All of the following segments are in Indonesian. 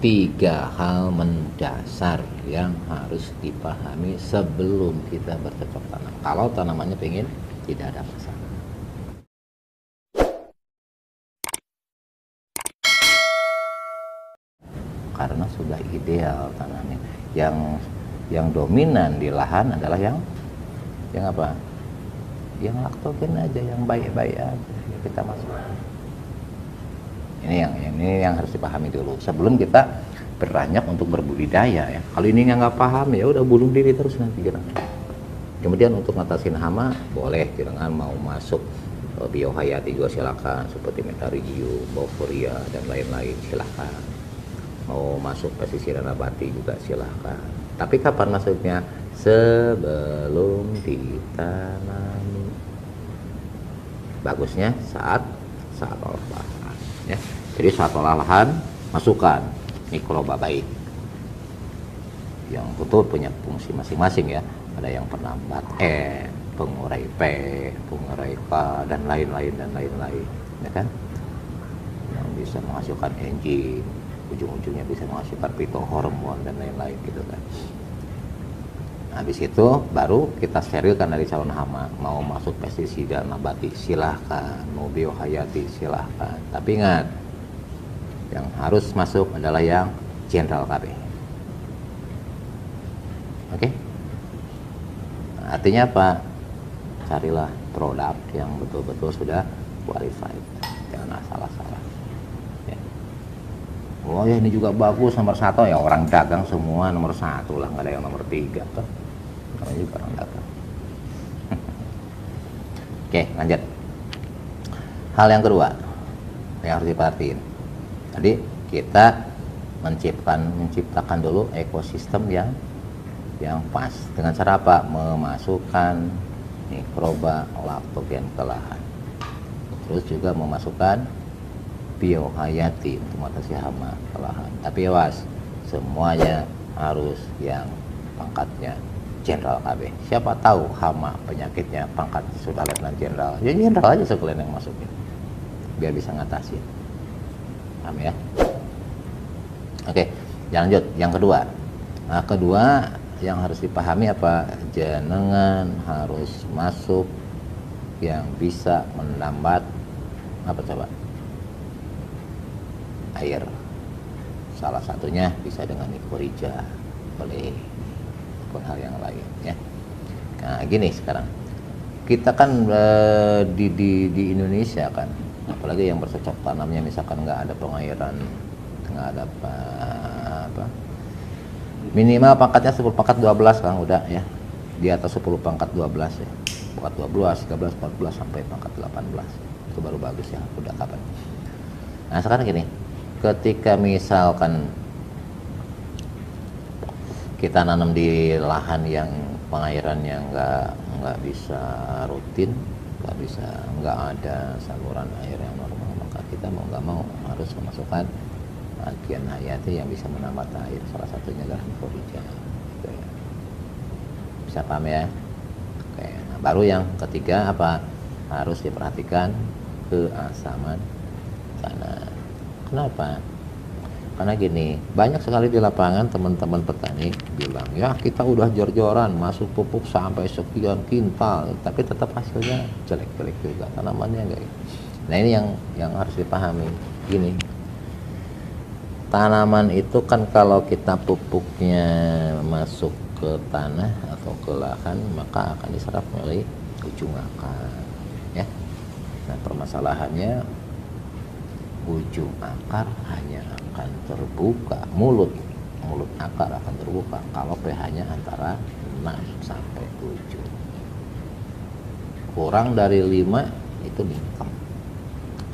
tiga hal mendasar yang harus dipahami sebelum kita bercocok tanam. Kalau tanamannya pengen tidak ada masalah. Karena sudah ideal tanamnya. Yang dominan di lahan adalah yang apa? Yang laktogen aja, yang baik-baik aja kita masukkan. Ini yang harus dipahami dulu sebelum kita beranjak untuk berbudidaya ya. Kalau ini nggak paham ya udah bunuh diri terus nanti gerangan. Kemudian untuk ngatasin hama boleh gerangan mau masuk biohayati juga silakan, seperti Metarigium, Bauforia dan lain-lain silakan. Mau masuk pestisida nabati juga silakan. Tapi kapan masuknya? Sebelum ditanami. Bagusnya saat olah lahan ya. Jadi saat olah lahan masukkan mikroba baik yang betul punya fungsi masing-masing ya. Ada yang penambat pengurai P, pengurai K dan lain-lain ya kan, yang bisa menghasilkan enzim, ujung-ujungnya bisa menghasilkan fitohormon dan lain-lain gitu kan. Habis itu baru kita sterilkan dari calon hama. Mau masuk pestisida nabati silahkan, mau biohayati silahkan. Tapi ingat, yang harus masuk adalah yang general KB. Oke? Artinya apa? Carilah produk yang betul-betul sudah qualified. Jangan salah-salah. Ya. Oh ya ini juga bagus nomor 1 ya, orang dagang semua nomor 1 lah, nggak ada yang nomor 3 tuh. Namanya juga orang dagang. Oke, lanjut. Hal yang kedua yang harus diperhatiin. Tadi kita menciptakan dulu ekosistem yang pas. Dengan cara apa? Memasukkan mikroba laktogen ke lahan. Terus juga memasukkan biohayati untuk mengatasi hama ke lahan. Tapi awas, semuanya harus yang pangkatnya jenderal KB. Siapa tahu hama penyakitnya pangkat sudah letnan jenderal. Ya jenderal aja sekalian yang masukin. Biar bisa ngatasin. Paham ya? Oke, lanjut. Yang kedua. Nah, kedua yang harus dipahami apa? Jenengan harus masuk yang bisa menambat apa coba? Air. Salah satunya bisa dengan mikorrhiza, boleh pun hal yang lain ya. Nah, gini sekarang kita kan di Indonesia kan, apalagi yang bercocok tanamnya misalkan nggak ada pengairan, nggak ada apa minimal pangkatnya 10 pangkat 12 kan udah ya, di atas 10 pangkat 12 ya, pangkat 12, 13, 14 sampai pangkat 18 itu baru bagus ya, udah kapan. Nah sekarang gini, ketika misalkan kita nanam di lahan yang pengairannya nggak bisa rutin, nggak ada saluran air yang normal, maka kita mau nggak mau harus memasukkan agen hayati yang bisa menambat air, salah satunya adalah mikorrhiza gitu ya. Bisa paham ya? Oke, nah baru yang ketiga apa? Harus diperhatikan keasaman tanah. Kenapa? Karena gini, banyak sekali di lapangan teman-teman petani bilang, ya kita udah jor-joran masuk pupuk sampai sekian kintal, tapi tetap hasilnya jelek-jelek juga, tanamannya enggak. Nah ini yang harus dipahami. Gini, tanaman itu kan kalau kita pupuknya masuk ke tanah atau ke lahan, maka akan diserap melalui ujung akar, ya. Nah permasalahannya ujung akar hanya akan terbuka, mulut akar akan terbuka kalau pH-nya antara 6 sampai 7. Kurang dari 5 itu mingkem.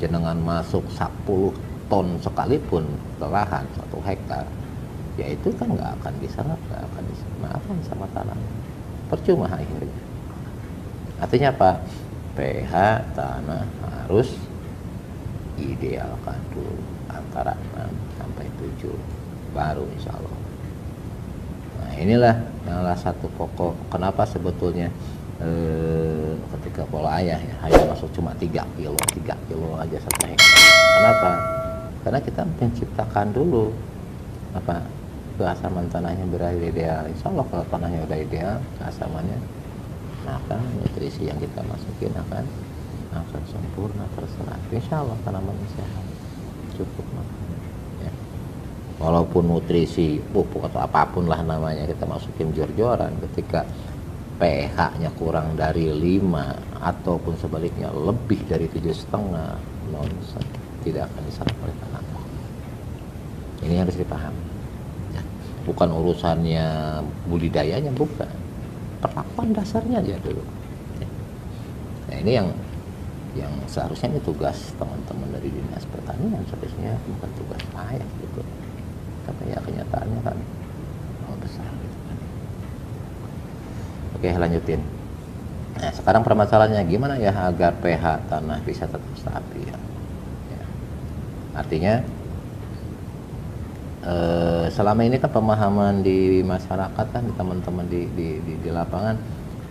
Jenengan masuk 10 ton sekalipun ke lahan 1 hektar, ya itu kan nggak akan diserap, nggak akan dimakan sama tanah. Percuma akhirnya. Artinya apa? pH tanah harus idealkan dulu antara 6 sampai 7 baru insya Allah. Nah inilah salah satu pokok kenapa sebetulnya ketika pola ayah ya, hanya masuk cuma 3 kilo aja 1 hektar. Kenapa? Karena kita menciptakan dulu apa keasaman tanahnya berakhir ideal. Insya Allah kalau tanahnya udah ideal keasamannya, maka nutrisi yang kita masukin akan sempurna terserap. Insya Allah tanamannya sehat, cukup makan. Ya. Walaupun nutrisi pupuk atau apapun lah namanya kita masukin jor-joran, ketika pH-nya kurang dari 5 ataupun sebaliknya lebih dari 7,5, nonsen, tidak akan diserap oleh tanaman. Ini harus dipahami. Ya. Bukan urusannya budidayanya, bukan. Perlakuan dasarnya aja dulu. Ya. Nah ini yang seharusnya ini tugas teman-teman dari dinas pertanian, seharusnya bukan tugas saya gitu. Tapi ya kenyataannya kan besar gitu kan. Oke, lanjutin. Nah sekarang permasalahannya gimana ya agar pH tanah bisa tetap stabil ya. Artinya selama ini kan pemahaman di masyarakat kan, di teman-teman di lapangan,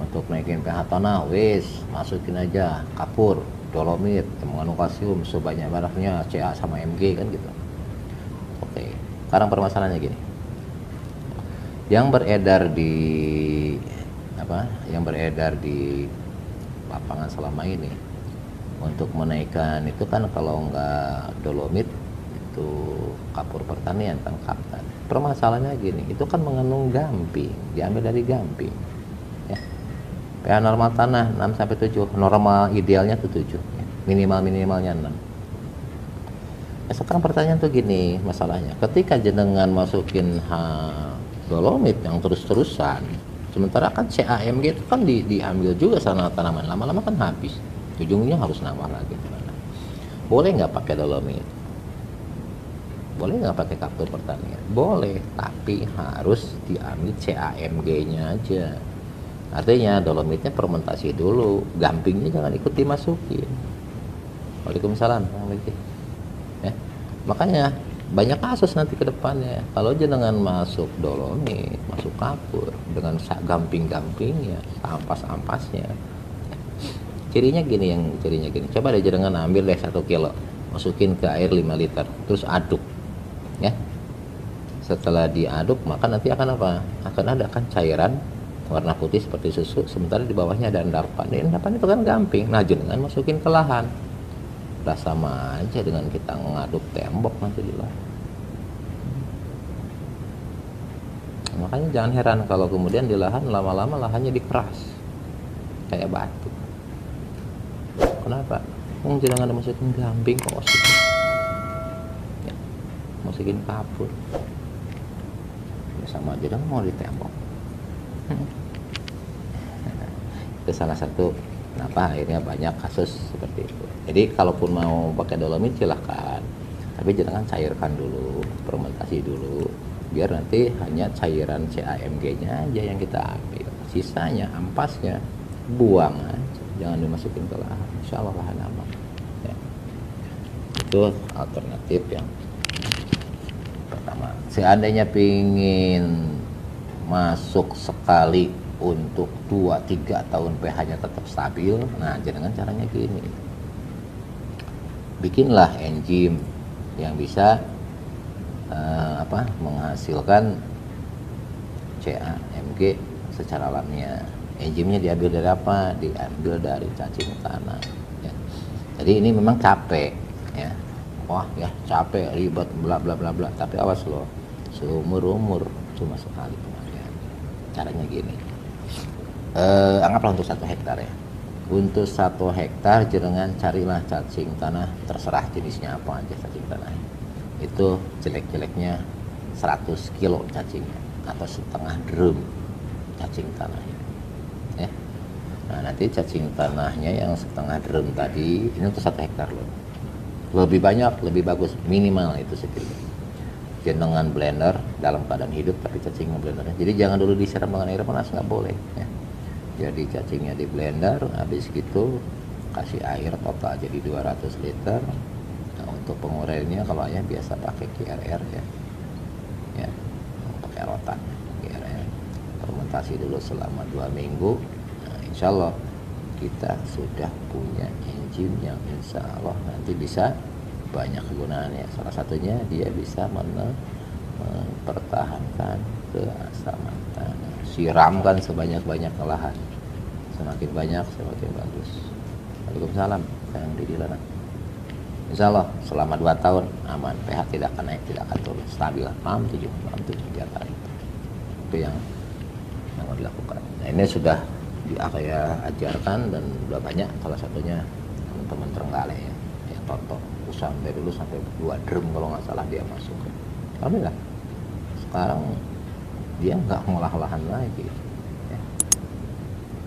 untuk naikin pH tanah wis masukin aja kapur, dolomit, mengandung kalsium sebanyak-banyaknya, Ca sama Mg kan gitu. Oke, sekarang permasalahannya gini, yang beredar di lapangan selama ini untuk menaikkan itu kan, kalau enggak dolomit itu kapur pertanian kan kaptan. Permasalahannya gini, itu kan mengandung gamping, diambil dari gamping ya. pH normal tanah 6-7, normal idealnya tuh 7 ya. Minimalnya 6. Nah, sekarang pertanyaan tuh gini, masalahnya ketika jenengan masukin dolomit yang terus-terusan, sementara kan CAMG itu kan diambil juga sana tanaman, lama-lama kan habis, ujungnya harus nambah lagi. Boleh nggak pakai dolomit? Boleh nggak pakai kapur pertanian? Boleh, tapi harus diambil CAMG-nya aja. Artinya dolomitnya fermentasi dulu, gampingnya jangan ikut dimasukin. Waalaikumsalam. Ya. Makanya banyak kasus nanti ke depannya kalau jenengan masuk dolomit, masuk kapur dengan gamping-gampingnya, ampas-ampasnya. Cirinya gini, coba deh jenengan ambil deh 1 kilo, masukin ke air 5 liter, terus aduk ya. Setelah diaduk, maka nanti akan apa? Akan ada kan cairan warna putih seperti susu, sementara di bawahnya ada endapan. Endapan itu kan gamping. Nah, jenengan masukin ke lahan, udah sama aja dengan kita ngaduk tembok nanti di lahan. Makanya jangan heran kalau kemudian di lahan lama-lama lahannya dikeras kayak batu. Kenapa? Jangan masukin gamping kok masukin. Ya, masukin kapur. Ya, sama aja dong mau ditembok. Itu salah satu kenapa akhirnya banyak kasus seperti itu. Jadi kalaupun mau pakai dolomit silahkan, tapi jangan cairkan dulu, fermentasi dulu, biar nanti hanya cairan CAMG-nya aja yang kita ambil, sisanya ampasnya buang aja, jangan dimasukin ke lahan. Insya Allah lahan aman ya. Itu alternatif yang pertama. Seandainya pingin masuk sekali untuk 2-3 tahun pH-nya tetap stabil, nah jangan caranya gini, bikinlah enzim yang bisa menghasilkan CAMG secara alamiah. Enzimnya diambil dari apa? Diambil dari cacing tanah ya. Jadi ini memang capek ya, wah ya capek, ribet, bla bla bla bla, tapi awas loh, seumur umur cuma sekali pemakaian. Caranya gini, anggaplah untuk 1 hektar ya. Untuk 1 hektar jenengan carilah cacing tanah, terserah jenisnya apa aja cacing tanah. Itu jelek-jeleknya 100 kilo cacingnya, atau setengah drum cacing tanahnya ya. Nah nanti cacing tanahnya yang setengah drum tadi, ini untuk 1 hektar loh. Lebih banyak, lebih bagus, minimal itu sekilo. Jenengan blender dalam keadaan hidup, tapi cacingnya blendernya. Jadi jangan dulu disiram dengan air panas, nggak boleh ya. Jadi cacingnya di blender, habis gitu kasih air total jadi 200 liter. Nah, untuk penguraiannya kalau ayah biasa pakai QRR ya, pakai rotan QRR. Fermentasi dulu selama 2 minggu. Nah, insya Allah kita sudah punya enzim yang insya Allah nanti bisa banyak kegunaannya. Salah satunya dia bisa mempertahankan keasaman tanah. Siramkan sebanyak-banyak lahan, semakin banyak semakin bagus. Waalaikumsalam, sayang Didi Lana. Insya Allah selama 2 tahun aman, pH tidak akan naik, tidak akan turun, stabil 67 di antara itu yang mau dilakukan. Nah, ini sudah saya ajarkan dan sudah banyak, salah satunya teman-teman Trenggalek ya Toto sampai dulu sampai 2 drum kalau nggak salah dia masuk. Alhamdulillah sekarang dia nggak ngolah lahan lagi ya.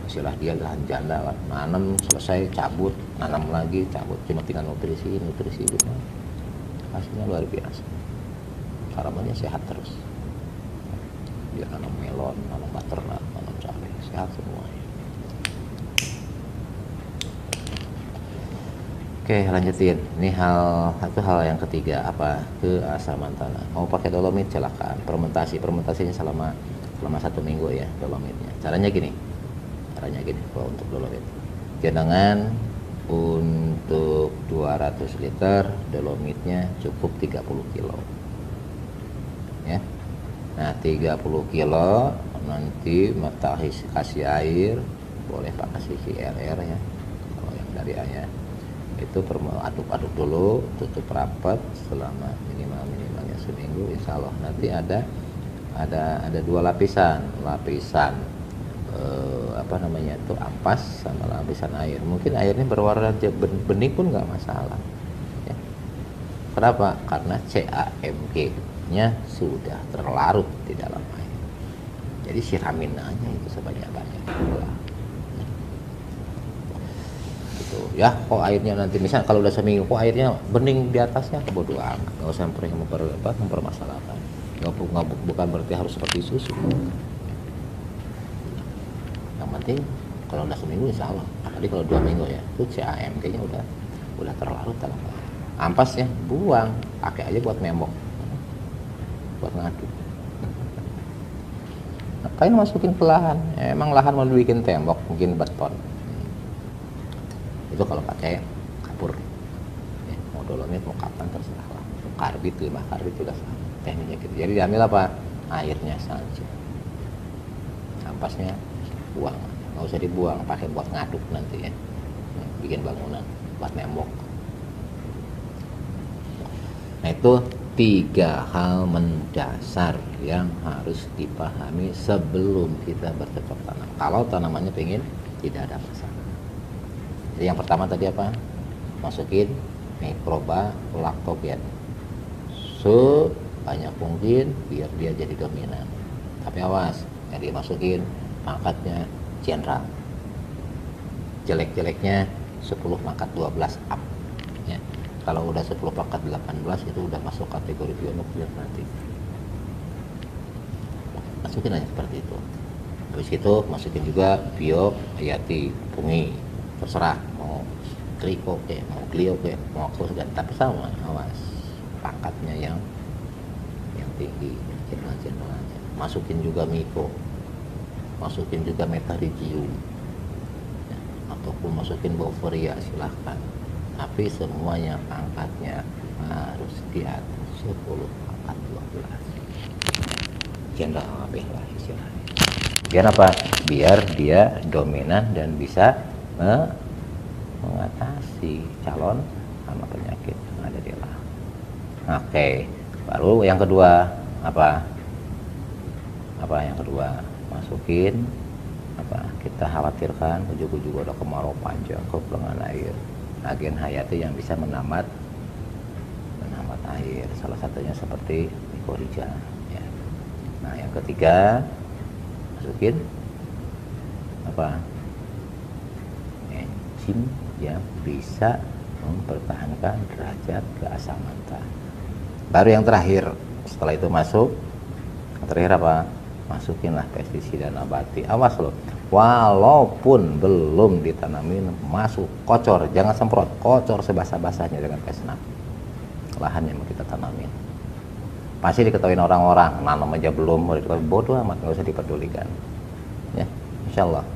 Istilah dia lahan janda lah, nanam selesai cabut, nanam lagi cabut, cuma tinggal nutrisi gitu. Hasilnya luar biasa, tanamannya sehat terus. Dia nanam melon, nanam butternut, nanam cabai, sehat semuanya. Oke, lanjutin. Ini hal yang ketiga, apa? Keasaman tanah. Mau pakai dolomit silakan. Fermentasinya selama 1 minggu ya dolomitnya. Caranya gini kalau untuk dolomit. Cadangan untuk 200 liter dolomitnya cukup 30 kilo. Ya. Nah, 30 kilo nanti kasih air, boleh pakai CRR ya. Kalau yang dari ayah itu aduk-aduk dulu, tutup rapat selama minimalnya seminggu. Insya Allah nanti ada 2 lapisan itu ampas sama lapisan air. Mungkin airnya berwarna bening pun nggak masalah ya. Kenapa? Karena CAMG nya sudah terlarut di dalam air, jadi siramin aja itu sebanyak-banyaknya ya. Kok airnya nanti misalnya kalau udah seminggu kok airnya bening di atasnya, bodo amat, nggak usah mempermasalahkan. Bukan berarti harus seperti susu. Yang penting kalau udah seminggu insya Allah, apalagi kalau 2 minggu ya, itu CAMG nya udah terlarut dalam air. Ampasnya buang, pakai aja buat memok, buat ngaduk. Ngapain masukin ke lahan? Emang lahan mau bikin tembok, mungkin beton. Itu kalau pakai kapur ya, mau dolomit mau kapan terserah lah, karbit 5 karbit juga sama tekniknya gitu. Jadi diambil apa? Airnya saja, ampasnya buang, nggak usah dibuang, pakai buat ngaduk nanti ya, bikin bangunan buat nembok. Nah, itu 3 hal mendasar yang harus dipahami sebelum kita bercocok tanam. Kalau tanamannya pengen tidak ada masalah. Jadi yang pertama tadi apa? Masukin mikroba lactogen sebanyak mungkin biar dia jadi dominan. Tapi awas, yang dimasukin pangkatnya jenderal. Jelek-jeleknya 10 pangkat 12 up. Ya. Kalau udah 10 pangkat 18 itu udah masuk kategori bionuklir nanti. Masukin aja seperti itu. Habis itu masukin juga bio hayati pungi. Terserah mau triko ke, mau glio ke, mau dan tapi sama, awas pangkatnya yang tinggi, jenderal-jenderalnya. Masukin juga miko, masukin juga metarigium ya, ataupun masukin boveria silahkan, tapi semuanya pangkatnya harus di atas 10 pangkat 12 jenderal lah istilahnya. Biar apa? Biar dia dominan dan bisa mengatasi calon sama penyakit yang ada di lahan. Oke, baru yang kedua apa yang kedua, masukin apa, kita khawatirkan ujung-ujung ada kemarau panjang, kekurangan air, agen hayati yang bisa menambat air, salah satunya seperti mikorrhiza ya. Nah, yang ketiga masukin apa, yang bisa mempertahankan derajat keasaman tanah. Baru yang terakhir, setelah itu masuk, yang terakhir apa? Masukinlah pestisida nabati. Awas loh, walaupun belum ditanamin, masuk kocor, jangan semprot, kocor sebasah-basahnya dengan pesnap lahan yang mau kita tanamin. Pasti diketahui orang-orang, nanam aja belum, bodoh amat, nggak usah dipedulikan ya. Insya Allah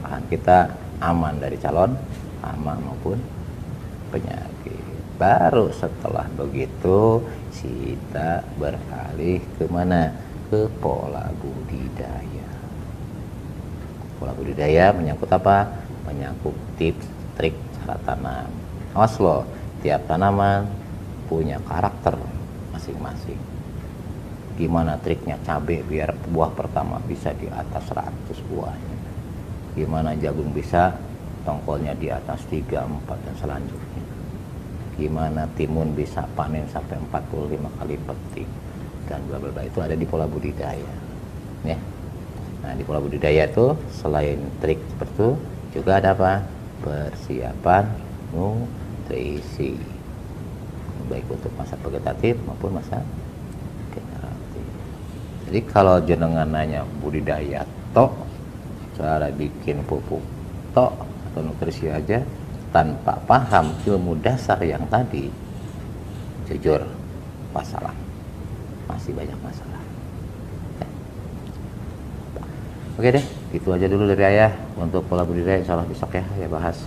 lahan kita aman dari calon hama maupun penyakit. Baru setelah begitu kita beralih ke mana? Ke pola budidaya. Pola budidaya menyangkut apa? Menyangkut tips, trik, cara tanam. Awas loh, tiap tanaman punya karakter masing-masing. Gimana triknya cabai biar buah pertama bisa di atas 100 buahnya? Gimana jagung bisa tongkolnya di atas 3, 4 dan selanjutnya? Gimana timun bisa panen sampai 45 kali petik dan bla bla bla, itu ada di pola budidaya ya. Nah, di pola budidaya itu selain trik seperti itu juga ada apa? Persiapan nutrisi baik untuk masa vegetatif maupun masa generatif. Jadi kalau jenengan nanya budidaya tok, cara bikin pupuk tok atau nutrisi aja tanpa paham ilmu dasar yang tadi, jujur masalah, masih banyak masalah. Oke deh, itu aja dulu dari ayah untuk pola budidaya. Insya Allah besok ya bahas.